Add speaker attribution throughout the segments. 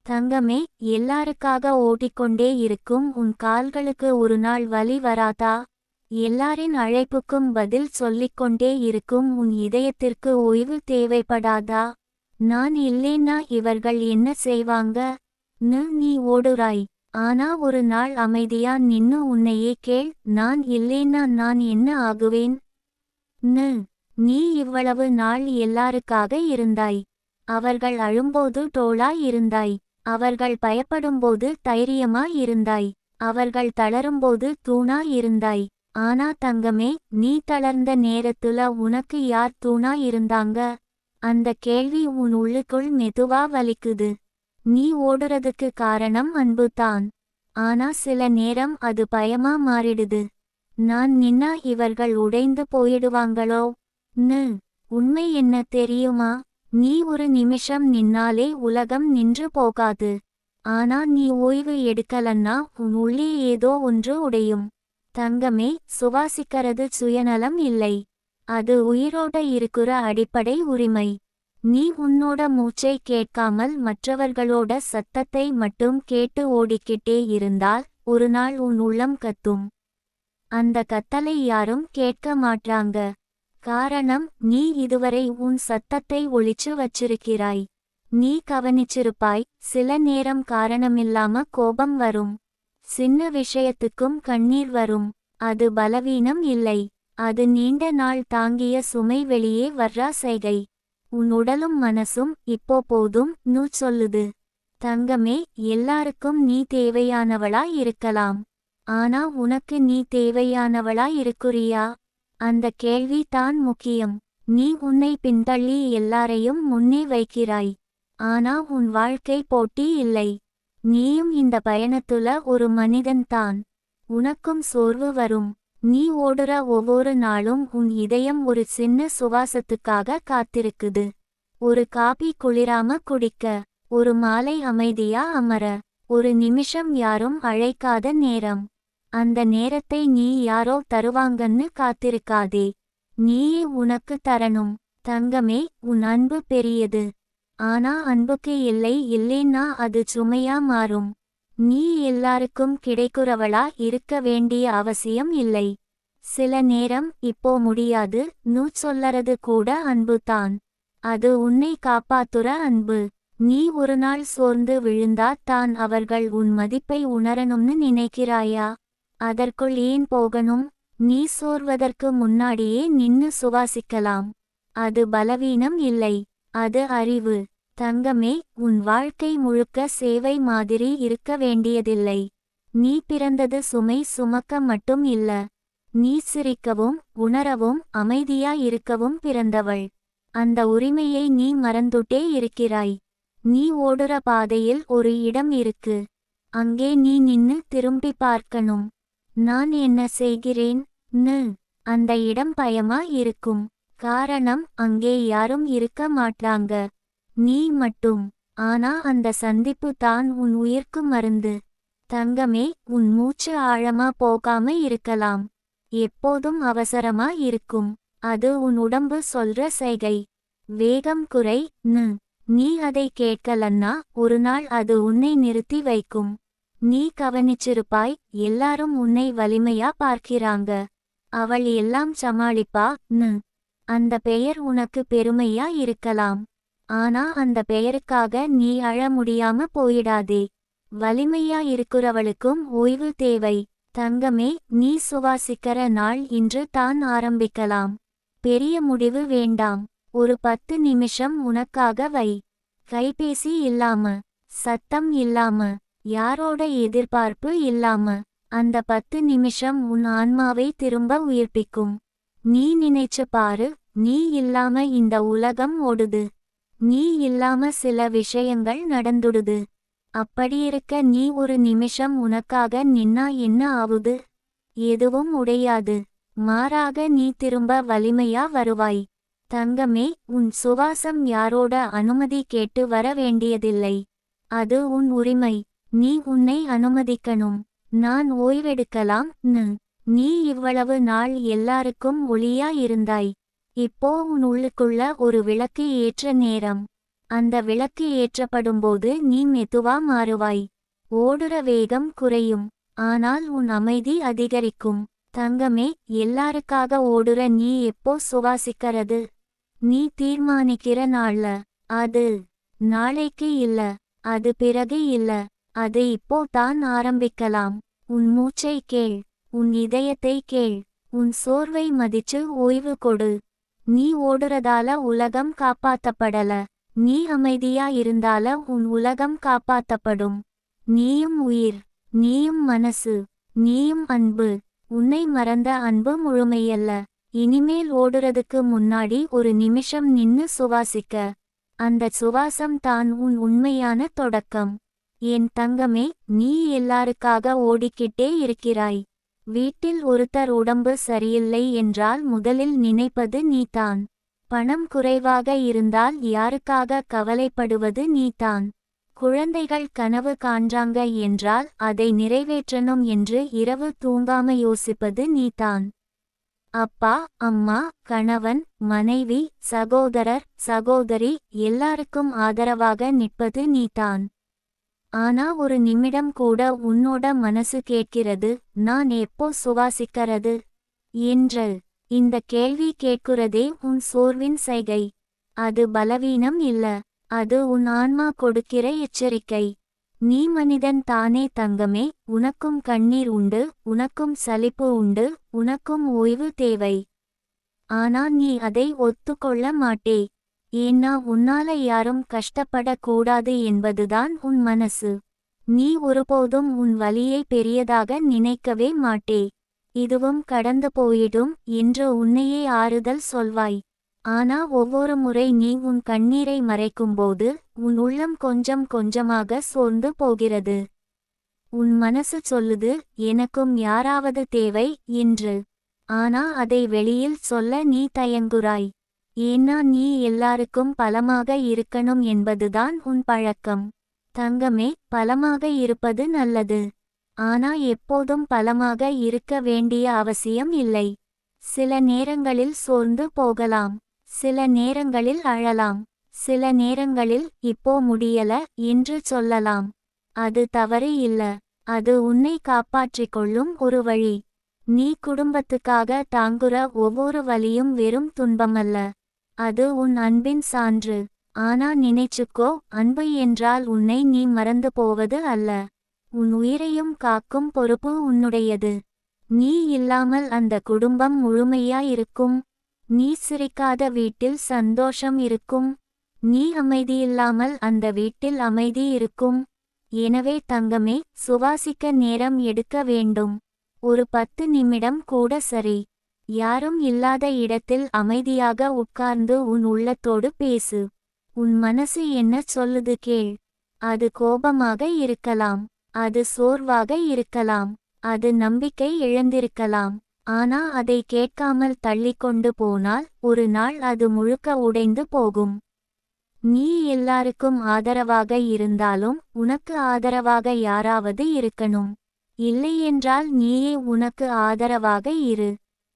Speaker 1: தங்கமே, எல்லாருக்காக ஓடிக்கொண்டே இருக்கும் உன் கால்களுக்கு ஒரு நாள் வலி வராதா? எல்லாரின் அழைப்புக்கும் பதில் சொல்லிக்கொண்டே இருக்கும் உன் இதயத்திற்கு ஓய்வு தேவைப்படாதா? நான் இல்லேன்னா இவர்கள் என்ன செய்வாங்க? நீ ஓடுறாய். ஆனா ஒரு நாள் அமைதியா நின்னு உன்னையே கேள், நான் இல்லேன்னா நான் என்ன ஆகுவேன்? நீ இவ்வளவு நாள் எல்லாருக்காக இருந்தாய். அவர்கள் அழும்போது தோளாய் இருந்தாய். அவர்கள் பயப்படும்போது தைரியமா இருந்தாய். அவர்கள் தளரும்போது தூணா இருந்தாய். ஆனா தங்கமே, நீ தளர்ந்த நேரத்துல உனக்கு யார் தூணா இருந்தாங்க? அந்த கேள்வி உன் உள்ளுக்குள் மெதுவா வலிக்குது. நீ ஓடுறதுக்கு காரணம் அன்புதான். ஆனா சில நேரம் அது பயமா மாறிடுது. நான் நின்னா இவர்கள் உடைந்து போயிடுவாங்களோ? உண்மை என்ன தெரியுமா? நீ ஒரு நிமிஷம் நின்னாலே உலகம் நின்று போகாது. ஆனா நீ ஓய்வு எடுக்கலன்னா உன் உள்ளே ஏதோ ஒன்று உடையும். தங்கமே, சுவாசிக்கிறது சுயநலம் இல்லை. அது உயிரோட இருக்கிற அடிப்படை உரிமை. நீ உன்னோட மூச்சை கேட்காமல் மற்றவர்களோட சத்தத்தை மட்டும் கேட்டு ஓடிக்கிட்டே இருந்தால் ஒரு நாள் உன் உள்ளம் கத்தும். அந்த கத்தலை யாரும் கேட்க மாட்டாங்க. காரணம், நீ இதுவரை உன் சத்தத்தை ஒளிச்சு வச்சிருக்கிறாய். நீ கவனிச்சிருப்பாய், சில நேரம் காரணமில்லாம கோபம் வரும். சின்ன விஷயத்துக்கும் கண்ணீர் வரும். அது பலவீனம் இல்லை. அது நீண்ட நாள் தாங்கிய சுமை வெளியே வர்றா செய்கை. உன் உடலும் மனசும் இப்போ போதும் சொல்லுது. தங்கமே, எல்லாருக்கும் நீ தேவையானவளா இருக்கலாம். ஆனா உனக்கு நீ தேவையானவளா இருக்குறியா? அந்த கேள்வி தான் முக்கியம். நீ உன்னை பின்தள்ளி எல்லாரையும் முன்னே வைக்கிறாய். ஆனா உன் வாழ்க்கை போட்டி இல்லை. நீயும் இந்த பயணத்துல ஒரு மனிதன்தான். உனக்கும் சோர்வு வரும். நீ ஓடுற ஒவ்வொரு நாளும் உன் இதயம் ஒரு சின்ன சுவாசத்துக்காக காத்திருக்குது. ஒரு காபி குளிராம குடிக்க, ஒரு மாலை அமைதியா அமர, ஒரு நிமிஷம் யாரும் அழைக்காத நேரம். அந்த நேரத்தை நீ யாரோ தருவாங்கன்னு காத்திருக்காதே. நீயே உனக்கு தரணும். தங்கமே, உன் அன்பு பெரியது. ஆனா அன்புக்கு எல்லை இல்லேன்னா அது சுமையா மாறும். நீ எல்லாருக்கும் கிடைக்கிறவளா இருக்க வேண்டிய அவசியம் இல்லை. சில நேரம் இப்போ முடியாது சொல்லறது கூட அன்புதான். அது உன்னை காப்பாத்துற அன்பு. நீ ஒரு நாள் சோர்ந்து விழுந்தா தான் அவர்கள் உன் மதிப்பை உணரணும்னு நினைக்கிறாயா? அதற்குள் ஏன் போகணும்? நீ சோர்வதற்கு முன்னாடியே நின்னு சுவாசிக்கலாம். அது பலவீனம் இல்லை. அது அறிவு. தங்கமே, உன் வாழ்க்கை முழுக்க சேவை மாதிரி இருக்க வேண்டியதில்லை. நீ பிறந்தது சுமை சுமக்க மட்டும் இல்ல. நீ சிரிக்கவும் உணரவும் அமைதியா இருக்கவும் பிறந்தவள். அந்த உரிமையை நீ மறந்துட்டே இருக்கிறாய். நீ ஓடுற பாதையில் ஒரு இடம் இருக்கு. அங்கே நீ நின்னு திரும்பி பார்க்கணும். நான் என்ன செய்கிறேன்? அந்த இடம் பயமா இருக்கும். காரணம், அங்கே யாரும் இருக்க மாட்டாங்க. நீ மட்டும். ஆனா அந்த சந்திப்பு தான் உன் உயிர்க்கு மருந்து. தங்கமே, உன் மூச்சு ஆழமா போகாம இருக்கலாம். எப்போதும் அவசரமா இருக்கும். அது உன் உடம்பு சொல்ற செய்கை. வேகம் குறை. நீ அதை கேட்கலன்னா ஒரு நாள் அது உன்னை நிறுத்தி வைக்கும். நீ கவனிச்சிருப்பாய், எல்லாரும் உன்னை வலிமையா பார்க்கிறாங்க. அவள் எல்லாம் சமாளிப்பா. அந்த பெயர் உனக்கு பெருமையா இருக்கலாம். ஆனா அந்த பெயருக்காக நீ அழ முடியாம போயிடாதே. வலிமையா இருக்கிறவளுக்கும் ஓய்வு தேவை. தங்கமே, நீ சுவாசிக்கிற நாள் இன்று தான் ஆரம்பிக்கலாம். பெரிய முடிவு வேண்டாம். ஒரு 10 நிமிஷம் உனக்காக வை. கைபேசி இல்லாம, சத்தம் இல்லாம, யாரோட எதிர்பார்ப்பு இல்லாம. அந்த 10 நிமிஷம் உன் ஆன்மாவை திரும்ப உயிர்ப்பிக்கும். நீ நினைச்சு பாரு, நீ இல்லாம இந்த உலகம் ஓடுது. நீ இல்லாம சில விஷயங்கள் நடந்துடுது. அப்படியிருக்க நீ ஒரு நிமிஷம் உனக்காக நின்னா என்ன ஆவுது? எதுவும் உடையாது. மாறாக நீ திரும்ப வலிமையா வருவாய். தங்கமே, உன் சுவாசம் யாரோட அனுமதி கேட்டு வர வேண்டியதில்லை. அது உன் உரிமை. நீ உன்னை அனுமதிக்கணும். நான் ஓய்வெடுக்கலாம். நீ இவ்வளவு நாள் எல்லாருக்கும் ஒளியா இருந்தாய். இப்போ உன் உள்ளுக்குள்ள ஒரு விளக்கு ஏற்ற நேரம். அந்த விளக்கு ஏற்றப்படும்போது நீ மெதுவா மாறுவாய். ஓடுற வேகம் குறையும், ஆனால் உன் அமைதி அதிகரிக்கும். தங்கமே, எல்லாருக்காக ஓடுற நீ எப்போ சுவாசிக்கிறது? நீ தீர்மானிக்கிற நாள்ல. அது நாளைக்கு இல்ல, அது பிறகு இல்ல, அது இப்போ தான் ஆரம்பிக்கலாம். உன் மூச்சை கேள், உன் இதயத்தை கேள், உன் சோர்வை மதிச்சு ஓய்வு கொடு. நீ ஓடுறதால உலகம் காப்பாத்தப்படல, நீ அமைதியா இருந்தால உன் உலகம் காப்பாத்தப்படும். நீயும் உயிர், நீயும் மனசு, நீயும் அன்பு. உன்னை மறந்த அன்பு முழுமையல்ல. இனிமேல் ஓடுறதுக்கு முன்னாடி ஒரு நிமிஷம் நின்னு சுவாசிக்க. அந்த சுவாசம் தான் உன் உண்மையான தொடக்கம். என் தங்கமே, நீ எல்லாருக்காக ஓடிக்கிட்டே இருக்கிறாய். வீட்டில் ஒருத்தர் உடம்பு சரியில்லை என்றால் முதலில் நினைப்பது நீதான். பணம் குறைவாக இருந்தால் யாருக்காக கவலைப்படுவது நீதான். குழந்தைகள் கனவு காண்றாங்க என்றால் அதை நிறைவேற்றணும் என்று இரவு தூங்காம யோசிப்பது நீதான். அப்பா, அம்மா, கணவன், மனைவி, சகோதரர், சகோதரி எல்லாருக்கும் ஆதரவாக நிற்பது நீதான். ஆனா ஒரு நிமிடம் கூட உன்னோட மனசு கேட்கிறது, நான் எப்போ சுவாசிக்கிறது என்று. இந்த கேள்வி கேட்கிறதே உன் சோர்வின் சைகை. அது பலவீனம் இல்ல, அது உன் ஆன்மா கொடுக்கிற எச்சரிக்கை. நீ மனிதன் தானே தங்கமே, உனக்கும் கண்ணீர் உண்டு, உனக்கும் சலிப்பு உண்டு, உனக்கும் ஓய்வு தேவை. ஆனா நீ அதை ஒத்துக்கொள்ள மாட்டே. ஏன்னா உன்னால யாரும் கஷ்டப்படக் கூடாது என்பதுதான் உன் மனசு. நீ ஒருபோதும் உன் வலியை பெரியதாக நினைக்கவே மாட்டே. இதுவும் கடந்து போயிடும் என்று உன்னையே ஆறுதல் சொல்வாய். ஆனா ஒவ்வொரு முறை நீ உன் கண்ணீரை மறைக்கும்போது உன் உள்ளம் கொஞ்சம் கொஞ்சமாக சோர்ந்து போகிறது. உன் மனசு சொல்லுது, எனக்கும் யாராவது தேவை என்று. ஆனா அதை வெளியில் சொல்ல நீ தயங்குறாய். ஏன்னா நீ எல்லாருக்கும் பலமாக இருக்கணும் என்பதுதான் உன் பழக்கம். தங்கமே, பலமாக இருப்பது நல்லது. ஆனா எப்போதும் பலமாக இருக்க வேண்டிய அவசியம் இல்லை. சில நேரங்களில் சோர்ந்து போகலாம், சில நேரங்களில் அழலாம், சில நேரங்களில் இப்போ முடியல என்று சொல்லலாம். அது தவறு இல்ல, அது உன்னை காப்பாற்றிக் கொள்ளும் ஒரு வழி. நீ குடும்பத்துக்காக தாங்குற ஒவ்வொரு வலியும் வெறும் துன்பமல்ல, அது உன் அன்பின் சான்று. ஆனா நினைச்சுக்கோ, அன்பு என்றால் உன்னை நீ மறந்து போவது அல்ல. உன் உயிரையும் காக்கும் பொறுப்பு உன்னுடையது. நீ இல்லாமல் அந்த குடும்பம் முழுமையா இருக்கும். நீ சிரிக்காத வீட்டில் சந்தோஷம் இருக்கும். நீ அமைதியில்லாமல் அந்த வீட்டில் அமைதி இருக்கும். எனவே தங்கமே, சுவாசிக்க நேரம் எடுக்க வேண்டும். ஒரு 10 நிமிடம் கூட சரி. யாரும் இல்லாத இடத்தில் அமைதியாக உட்கார்ந்து உன் உள்ளத்தோடு பேசு. உன் மனசு என்ன சொல்லுது கேள். அது கோபமாக இருக்கலாம், அது சோர்வாக இருக்கலாம், அது நம்பிக்கை இழந்திருக்கலாம். ஆனா அதை கேட்காமல் தள்ளிக்கொண்டு போனால் ஒரு நாள் அது முழுக்க உடைந்து போகும். நீ எல்லாருக்கும் ஆதரவாக இருந்தாலும் உனக்கு ஆதரவாக யாராவது இருக்கணும். இல்லையென்றால் நீயே உனக்கு ஆதரவாக இரு.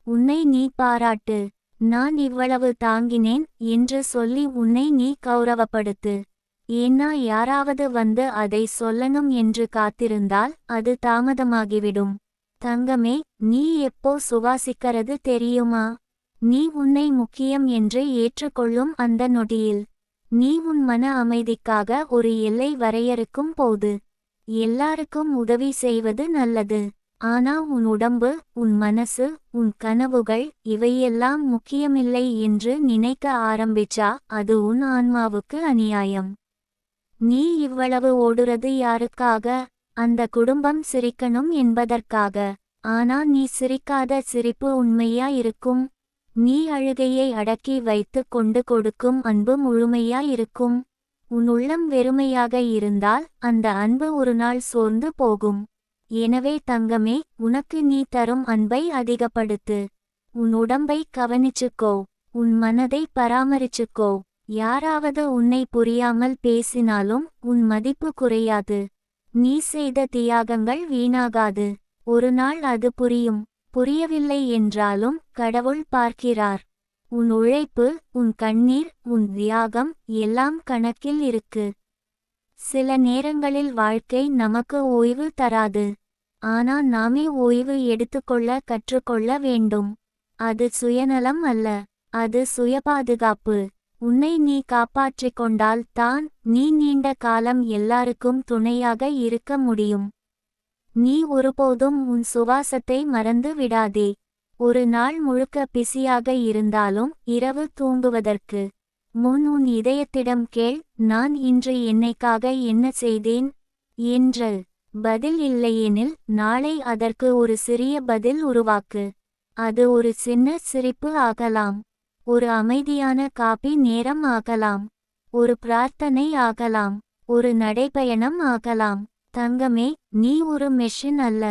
Speaker 1: உன்னை நீ பாராட்டு. நான் இவ்வளவு தாங்கினேன் என்று சொல்லி உன்னை நீ கௌரவப்படுத்து. ஏன்னா யாராவது வந்து அதை சொல்லணும் என்று காத்திருந்தால் அது தாமதமாகிவிடும். தங்கமே, நீ எப்போ சுவாசிக்கிறது தெரியுமா? நீ உன்னை முக்கியம் என்று ஏற்றுக்கொள்ளும் அந்த நொடியில். நீ உன் மன அமைதிக்காக ஒரு எல்லை வரையறுக்கும் போது. எல்லாருக்கும் உதவி செய்வது நல்லது. ஆனா உன் உடம்பு, உன் மனசு, உன் கனவுகள் இவையெல்லாம் முக்கியமில்லை என்று நினைக்க ஆரம்பிச்சா அது உன் ஆன்மாவுக்கு அநியாயம். நீ இவ்வளவு ஓடுறது யாருக்காக? அந்த குடும்பம் சிரிக்கணும் என்பதற்காக. ஆனா நீ சிரிக்காத சிரிப்பு உண்மையா இருக்கும். நீ அழுகையை அடக்கி வைத்து கொண்டு கொடுக்கும் அன்பு முழுமையா இருக்கும். உன் உள்ளம் வெறுமையாக இருந்தால் அந்த அன்பு ஒரு நாள் சோர்ந்து போகும். எனவே தங்கமே, உனக்கு நீ தரும் அன்பை அதிகப்படுத்து. உன் உடம்பை கவனிச்சுக்கோ, உன் மனதை பராமரிச்சுக்கோ. யாராவது உன்னை புரியாமல் பேசினாலும் உன் மதிப்பு குறையாது. நீ செய்த தியாகங்கள் வீணாகாது. ஒரு நாள் அது புரியும். புரியவில்லை என்றாலும் கடவுள் பார்க்கிறார். உன் உழைப்பு, உன் கண்ணீர், உன் தியாகம் எல்லாம் கணக்கில் இருக்கு. சில நேரங்களில் வாழ்க்கை நமக்கு ஓய்வு தராது. ஆனா நாமே ஓய்வு எடுத்துக்கொள்ள கற்றுக்கொள்ள வேண்டும். அது சுயநலம் அல்ல, அது சுயபாதுகாப்பு. உன்னை நீ காப்பாற்றிக் கொண்டால் தான் நீ நீண்ட காலம் எல்லாருக்கும் துணையாக இருக்க முடியும். நீ ஒருபோதும் உன் சுவாசத்தை மறந்து விடாதே. ஒரு நாள் முழுக்க பிஸியாக இருந்தாலும் இரவு தூங்குவதற்கு முன் உன் இதயத்திடம் கேள், நான் இன்று என்னைக்காக என்ன செய்தேன் என்று. பதில் இல்லையெனில் நாளை அதற்கு ஒரு சிறிய பதில் உருவாக்கு. அது ஒரு சின்ன சிரிப்பு ஆகலாம், ஒரு அமைதியான காபி நேரம் ஆகலாம், ஒரு பிரார்த்தனை ஆகலாம், ஒரு நடைபயணம் ஆகலாம். தங்கமே, நீ ஒரு மெஷின் அல்ல,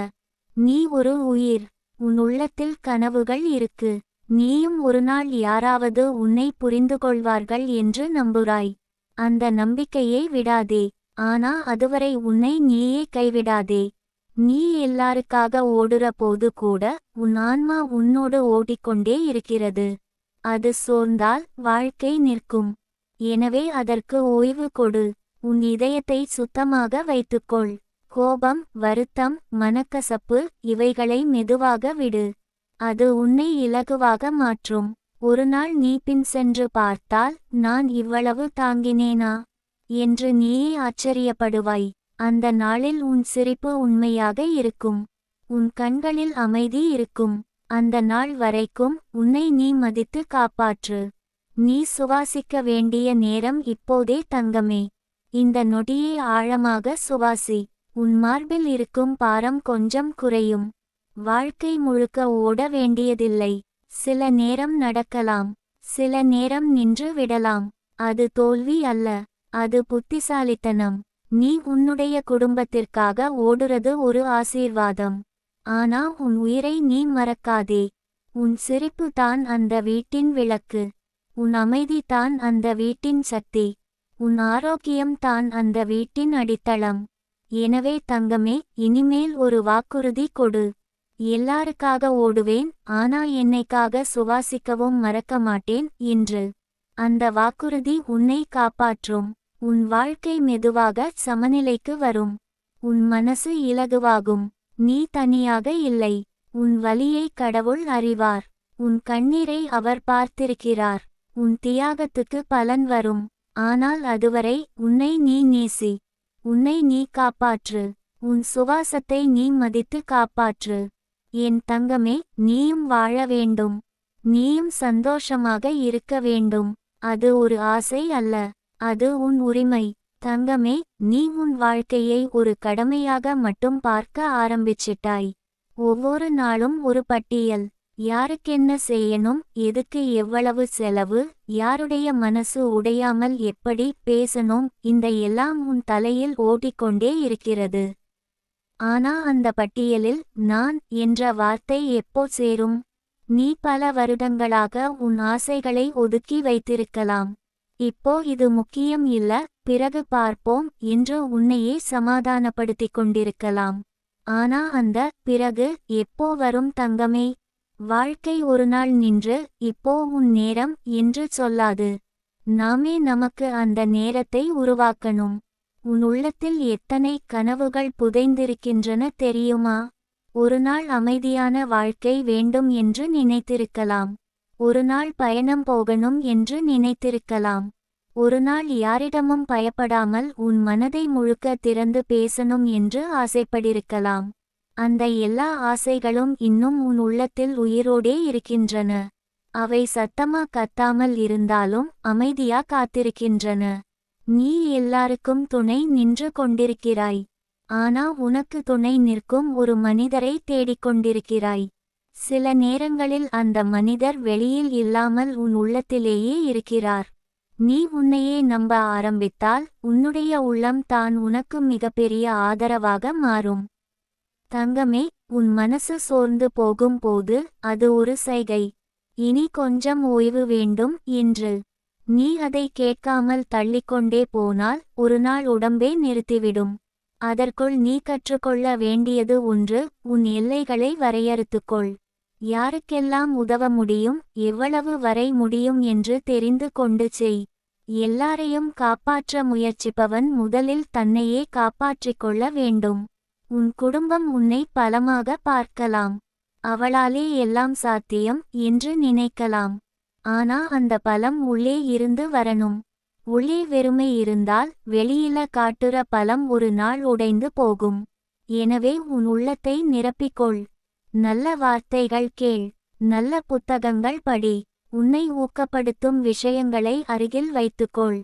Speaker 1: நீ ஒரு உயிர். உன் உள்ளத்தில் கனவுகள் இருக்கு. நீயும் ஒருநாள் யாராவது உன்னை புரிந்துகொள்வார்கள் என்று நம்புகிறாய். அந்த நம்பிக்கையை விடாதே. ஆனா அதுவரை உன்னை நீயே கைவிடாதே. நீ எல்லாருக்காக ஓடுற போது கூட உன் ஆன்மா உன்னோடு ஓடிக்கொண்டே இருக்கிறது. அது சோர்ந்தால் வாழ்க்கை நிற்கும். எனவே அதற்கு ஓய்வு கொடு. உன் இதயத்தை சுத்தமாக வைத்துக்கொள். கோபம், வருத்தம், மனக்கசப்பு இவைகளை மெதுவாக விடு. அது உன்னை இலகுவாக மாற்றும். ஒருநாள் நீ பின் சென்று பார்த்தால், நான் இவ்வளவு தாங்கினேனா என்று நீயே ஆச்சரியப்படுவாய். அந்த நாளில் உன் சிரிப்பு உண்மையாக இருக்கும். உன் கண்களில் அமைதி இருக்கும். அந்த நாள் வரைக்கும் உன்னை நீ மதித்து காப்பாற்று. நீ சுவாசிக்க வேண்டிய நேரம் இப்போதே தங்கமே. இந்த நொடியை ஆழமாக சுவாசி. உன் மார்பில் இருக்கும் பாரம் கொஞ்சம் குறையும். வாழ்க்கை முழுக்க ஓட வேண்டியதில்லை. சில நேரம் நடக்கலாம், சில நேரம் நின்று விடலாம். அது தோல்வி அல்ல, அது புத்திசாலித்தனம். நீ உன்னுடைய குடும்பத்திற்காக ஓடுறது ஒரு ஆசீர்வாதம். ஆனா உன் உயிரை நீ மறக்காதே. உன் சிரிப்பு தான் அந்த வீட்டின் விளக்கு. உன் அமைதி தான் அந்த வீட்டின் சக்தி. உன் ஆரோக்கியம் தான் அந்த வீட்டின் அடித்தளம். எனவே தங்கமே, இனிமேல் ஒரு வாக்குறுதி கொடு. எல்லாருக்காக ஓடுவேன், ஆனா என்னைக்காக சுவாசிக்கவும் மறக்க மாட்டேன் என்று. அந்த வாக்குறுதி உன்னை காப்பாற்றும். உன் வாழ்க்கை மெதுவாக சமநிலைக்கு வரும். உன் மனசு இலகுவாகும். நீ தனியாக இல்லை. உன் வலியை கடவுள் அறிவார். உன் கண்ணீரை அவர் பார்த்திருக்கிறார். உன் தியாகத்துக்கு பலன் வரும். ஆனால் அதுவரை உன்னை நீ நேசி. உன்னை நீ காப்பாற்று. உன் சுவாசத்தை நீ மதித்து காப்பாற்று. என் தங்கமே, நீயும் வாழ வேண்டும். நீயும் சந்தோஷமாக இருக்க வேண்டும். அது ஒரு ஆசை அல்ல, அது உன் உரிமை. தங்கமே, நீ உன் வாழ்க்கையை ஒரு கடமையாக மட்டும் பார்க்க ஆரம்பிச்சிட்டாய். ஒவ்வொரு நாளும் ஒரு பட்டியல். யாருக்கென்ன செய்யணும், எதுக்கு எவ்வளவு செலவு, யாருடைய மனசு உடையாமல் எப்படி பேசணும், இந்த எல்லாம் உன் தலையில் ஓடிக்கொண்டே இருக்கிறது. ஆனா அந்த பட்டியலில் நான் என்ற வார்த்தை எப்போ சேரும்? நீ பல வருடங்களாக உன் ஆசைகளை ஒதுக்கி வைத்திருக்கலாம். இப்போ இது முக்கியம் இல்ல, பிறகு பார்ப்போம் என்று உன்னையே சமாதானப்படுத்திக் கொண்டிருக்கலாம். ஆனா அந்த பிறகு எப்போ வரும் தங்கமே? வாழ்க்கை ஒருநாள் நின்று, இப்போ உன் நேரம் என்று சொல்லாது. நாமே நமக்கு அந்த நேரத்தை உருவாக்கணும். உன் உள்ளத்தில் எத்தனை கனவுகள் புதைந்திருக்கின்றன தெரியுமா? ஒருநாள் அமைதியான வாழ்க்கை வேண்டும் என்று நினைத்திருக்கலாம். ஒருநாள் பயணம் போகணும் என்று நினைத்திருக்கலாம். ஒருநாள் யாரிடமும் பயப்படாமல் உன் மனதை முழுக்க திறந்து பேசணும் என்று ஆசைப்படிருக்கலாம். அந்த எல்லா ஆசைகளும் இன்னும் உன் உள்ளத்தில் உயிரோடே இருக்கின்றன. அவை சத்தமா கத்தாமல் இருந்தாலும் அமைதியா காத்திருக்கின்றன. நீ எல்லாருக்கும் துணை நின்று கொண்டிருக்கிறாய். ஆனா உனக்கு துணை நிற்கும் ஒரு மனிதரை தேடிக்கொண்டிருக்கிறாய். சில நேரங்களில் அந்த மனிதர் வெளியில் இல்லாமல் உன் உள்ளத்திலேயே இருக்கிறார். நீ உன்னையே நம்ப ஆரம்பித்தால் உன்னுடைய உள்ளம் தான் உனக்கு மிகப்பெரிய ஆதரவாக மாறும். தங்கமே, உன் மனசு சோர்ந்து போகும் போது அது ஒரு சைகை. இனி கொஞ்சம் ஓய்வு வேண்டும் என்று. நீ அதை கேட்காமல் தள்ளிக்கொண்டே போனால் ஒருநாள் உடம்பே நிறுத்திவிடும். அதற்குள் நீ கற்றுக்கொள்ள வேண்டியது ஒன்று, உன் எல்லைகளை வரையறுத்துக்கொள். யாருக்கெல்லாம் உதவ முடியும், எவ்வளவு வரை முடியும் என்று தெரிந்து கொண்டு செய். எல்லாரையும் காப்பாற்ற முயற்சிப்பவன் முதலில் தன்னையே காப்பாற்றிக் கொள்ள வேண்டும். உன் குடும்பம் உன்னை பலமாக பார்க்கலாம். அவளாலே எல்லாம் சாத்தியம் என்று நினைக்கலாம். ஆனா அந்த பலம் உள்ளே இருந்து வரணும். உள்ளே வெறுமை இருந்தால் வெளியில காட்டுற பலம் ஒரு நாள் உடைந்து போகும். எனவே உன் உள்ளத்தை நிரப்பிக்கொள். நல்ல வார்த்தைகள் கேள். நல்ல புத்தகங்கள் படி. உன்னை ஊக்கப்படுத்தும் விஷயங்களை அருகில் வைத்துக்கொள்.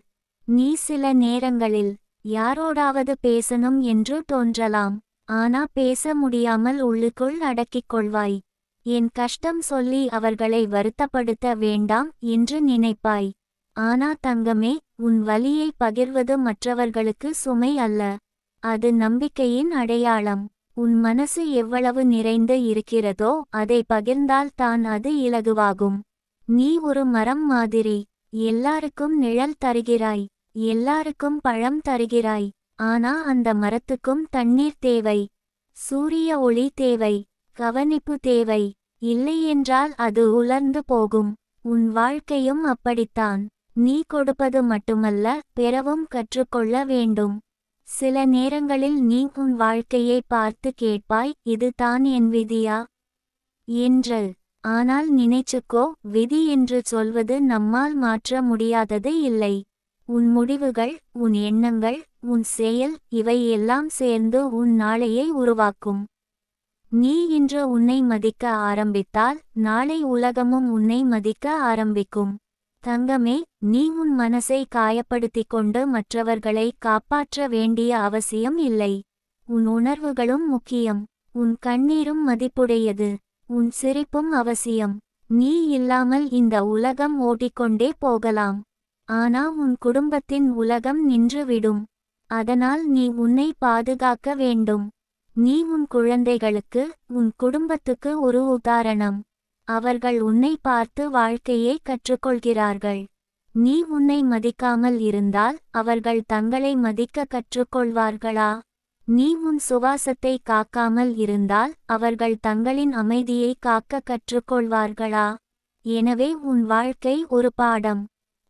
Speaker 1: நீ சில நேரங்களில் யாரோடாவது பேசணும் என்று தோன்றலாம். ஆனா பேச முடியாமல் உள்ளுக்குள் அடக்கிக் கொள்வாய். என் கஷ்டம் சொல்லி அவர்களை வருத்தப்படுத்த வேண்டாம் என்று நினைப்பாய். ஆனா தங்கமே, உன் வலியை பகிர்வது மற்றவர்களுக்கு சுமை அல்ல. அது நம்பிக்கையின் அடையாளம். உன் மனசு எவ்வளவு நிறைந்து இருக்கிறதோ அதை பகிர்ந்தால் தான் அது இலகுவாகும். நீ ஒரு மரம் மாதிரி. எல்லாருக்கும் நிழல் தருகிறாய். எல்லாருக்கும் பழம் தருகிறாய். ஆனா அந்த மரத்துக்கும் தண்ணீர் தேவை. சூரிய ஒளி தேவை. கவனிப்பு தேவை. இல்லையென்றால் அது உலர்ந்து போகும். உன் வாழ்க்கையும் அப்படித்தான். நீ கொடுப்பது மட்டுமல்ல, பெறவும் கற்றுக்கொள்ள வேண்டும். சில நேரங்களில் நீ உன் வாழ்க்கையை பார்த்து கேட்பாய், இது தான் என் விதியா என்று. ஆனால் நினைச்சுக்கோ, விதி என்று சொல்வது நம்மால் மாற்ற முடியாதது இல்லை. உன் முடிவுகள், உன் எண்ணங்கள், உன் செயல், இவை எல்லாம் சேர்ந்து உன் நாளையை உருவாக்கும். நீ இன்று உன்னை மதிக்க ஆரம்பித்தால் நாளை உலகமும் உன்னை மதிக்க ஆரம்பிக்கும். தங்கமே, நீ உன் மனசை காயப்படுத்திக் கொண்டு மற்றவர்களை காப்பாற்ற வேண்டிய அவசியம் இல்லை. உன் உணர்வுகளும் முக்கியம். உன் கண்ணீரும் மதிப்புடையது. உன் சிரிப்பும் அவசியம். நீ இல்லாமல் இந்த உலகம் ஓடிக்கொண்டே போகலாம். ஆனா உன் குடும்பத்தின் உலகம் நின்றுவிடும். அதனால் நீ உன்னை பாதுகாக்க வேண்டும். நீ உன் குழந்தைகளுக்கு, உன் குடும்பத்துக்கு ஒரு உதாரணம். அவர்கள் உன்னை பார்த்து வாழ்க்கையை கற்றுக்கொள்கிறார்கள். நீ உன்னை மதிக்காமல் இருந்தால் அவர்கள் தங்களை மதிக்க கற்றுக்கொள்வார்களா? நீ உன் சுவாசத்தை காக்காமல் இருந்தால் அவர்கள் தங்களின் அமைதியை காக்க கற்றுக்கொள்வார்களா? எனவே உன் வாழ்க்கை ஒரு பாடம்.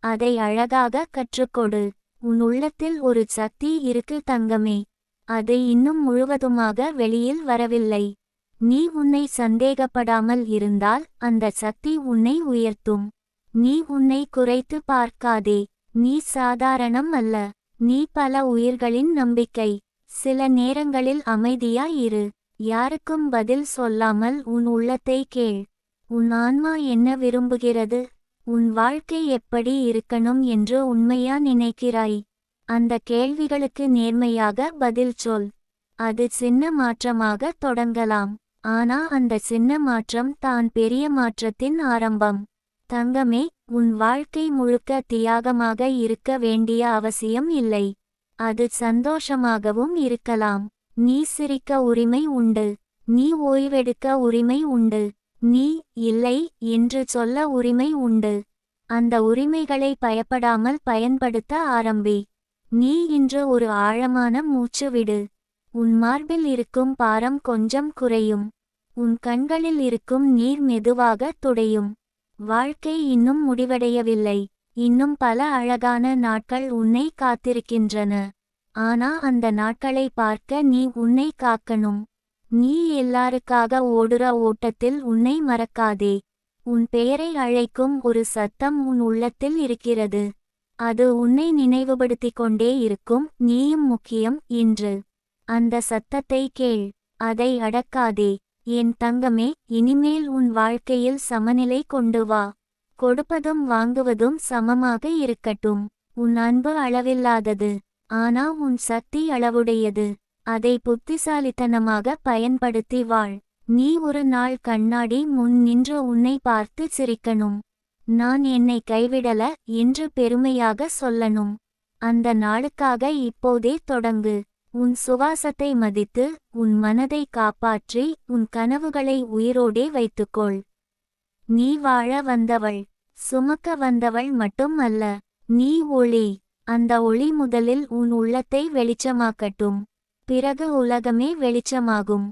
Speaker 1: அதை அழகாக கற்றுக்கொடு. உன் உள்ளத்தில் ஒரு சக்தி இருக்கு தங்கமே. அது இன்னும் முழுவதுமாக வெளியில் வரவில்லை. நீ உன்னை சந்தேகப்படாமல் இருந்தால் அந்த சக்தி உன்னை உயர்த்தும். நீ உன்னை குறைத்து பார்க்காதே. நீ சாதாரணம் அல்ல. நீ பல உயிர்களின் நம்பிக்கை. சில நேரங்களில் அமைதியாய் இரு. யாருக்கும் பதில் சொல்லாமல் உன் உள்ளத்தை கேள். உன் ஆன்மா என்ன விரும்புகிறது? உன் வாழ்க்கை எப்படி இருக்கணும் என்று உண்மையா நினைக்கிறாய்? அந்த கேள்விகளுக்கு நேர்மையாக பதில் சொல். அது சின்ன மாற்றமாக தொடங்கலாம். ஆனா அந்த சின்ன மாற்றம் தான் பெரிய மாற்றத்தின் ஆரம்பம். தங்கமே, உன் வாழ்க்கை முழுக்க தியாகமாக இருக்க வேண்டிய அவசியம் இல்லை. அது சந்தோஷமாகவும் இருக்கலாம். நீ சிரிக்க உரிமை உண்டு. நீ ஓய்வெடுக்க உரிமை உண்டு. நீ இல்லை என்று சொல்ல உரிமை உண்டு. அந்த உரிமைகளை பயப்படாமல் பயன்படுத்த ஆரம்பி. நீ இன்று ஒரு ஆழமான மூச்சு விடு. உன் மார்பில் இருக்கும் பாரம் கொஞ்சம் குறையும். உன் கண்களில் இருக்கும் நீர் மெதுவாக துடையும். வாழ்க்கை இன்னும் முடிவடையவில்லை. இன்னும் பல அழகான நாட்கள் உன்னை காத்திருக்கின்றன. ஆனா அந்த நாட்களை பார்க்க நீ உன்னை காக்கணும். நீ எல்லாருக்காக ஓடுற ஓட்டத்தில் உன்னை மறக்காதே. உன் பெயரை அழைக்கும் ஒரு சத்தம் உன் உள்ளத்தில் இருக்கிறது. அது உன்னை நினைவுபடுத்திக் கொண்டே இருக்கும், நீயும் முக்கியம் என்று. அந்த சத்தத்தை கேள். அதை அடக்காதே. என் தங்கமே, இனிமேல் உன் வாழ்க்கையில் சமநிலை கொண்டு வா. கொடுப்பதும் வாங்குவதும் சமமாக இருக்கட்டும். உன் அன்பு அளவில்லாதது. ஆனா உன் சக்தி அளவுடையது. அதை புத்திசாலித்தனமாக பயன்படுத்தி வாழ். நீ ஒரு நாள் கண்ணாடி முன் நின்று உன்னை பார்த்து சிரிக்கணும். நான் என்னை கைவிடல என்று பெருமையாக சொல்லணும். அந்த நாளுக்காக இப்போதே தொடங்கு. உன் சுவாசத்தை மதித்து, உன் மனதை காப்பாற்றி, உன் கனவுகளை உயிரோடே வைத்துக்கொள். நீ வாழ வந்தவள், சுமக்க வந்தவள் மட்டும் அல்ல. நீ ஒளி. அந்த ஒளி முதலில் உன் உள்ளத்தை வெளிச்சமாக்கட்டும். பிறகு உலகமே வெளிச்சமாகும்.